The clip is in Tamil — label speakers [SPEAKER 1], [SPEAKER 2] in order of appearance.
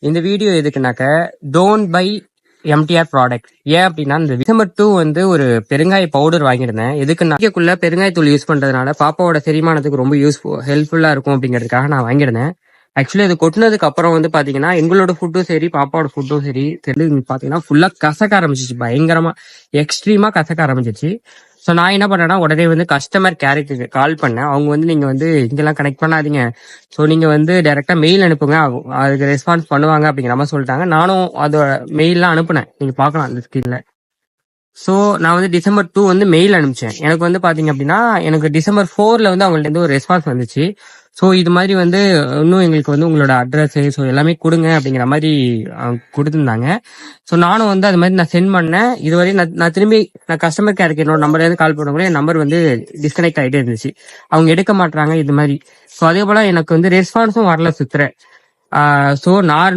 [SPEAKER 1] இந்த வீடியோ எதுக்குனாக்க டோன்ட் பை எம்டிஆர் ப்ராடக்ட். ஏன் அப்படின்னா இந்த டிசம்பர் 2 வந்து ஒரு பெருங்காய பவுடர் வாங்கியிருந்தேன். எதுக்குள்ள பெருங்காயத்தூள் யூஸ் பண்றதுனால பாப்பாவோட செரிமானத்துக்கு ரொம்ப ஹெல்ப்ஃபுல்லா இருக்கும் அப்படிங்கிறதுக்காக நான் வாங்கியிருந்தேன். ஆக்சுவலி அது கொட்டினதுக்கு அப்புறம் வந்து பாத்தீங்கன்னா எங்களோட ஃபுட்டும் சரி பாப்பாவோட ஃபுட்டும் சரி பாத்தீங்கன்னா ஃபுல்லா கசக்க ஆரம்பிச்சிச்சு. பயங்கரமா எக்ஸ்ட்ரீமா கசக்க ஆரம்பிச்சிச்சு. ஸோ நான் என்ன பண்ணேன்னா உடனே வந்து கஸ்டமர் கேருக்கு கால் பண்ணேன். அவங்க வந்து நீங்க வந்து இங்கெல்லாம் கனெக்ட் பண்ணாதீங்க, ஸோ நீங்க வந்து டைரக்டா மெயில் அனுப்புங்க, அதுக்கு ரெஸ்பான்ஸ் பண்ணுவாங்க அப்படிங்கிற மாதிரி சொல்லிட்டாங்க. நானும் அதோட மெயில்லாம் அனுப்புனேன், நீங்க பார்க்கலாம் அந்த ஸ்கிரீன்ல. ஸோ நான் வந்து டிசம்பர் 2 வந்து மெயில் அனுப்பிச்சேன். எனக்கு வந்து பாத்தீங்க அப்படின்னா எனக்கு டிசம்பர் 4ல வந்து அவங்கள்ட்ட இருந்து ஒரு ரெஸ்பான்ஸ் வந்துச்சு. ஸோ இது மாதிரி வந்து இன்னும் எங்களுக்கு வந்து உங்களோட அட்ரஸ் ஸோ எல்லாமே கொடுங்க அப்படிங்கிற மாதிரி கொடுத்துருந்தாங்க. ஸோ நானும் வந்து அது மாதிரி நான் சென்ட் பண்ணேன். இதுவரை நான் திரும்பி கஸ்டமர் கேருக்கு என்னோட நம்பர்லேருந்து கால் பண்ண கூட என் நம்பர் வந்து டிஸ்கனெக்ட் ஆகிட்டே இருந்துச்சு. அவங்க எடுக்க மாட்டாங்க இது மாதிரி. ஸோ அதே போல எனக்கு வந்து ரெஸ்பான்ஸும் வரல சுத்துற. ஸோ நான்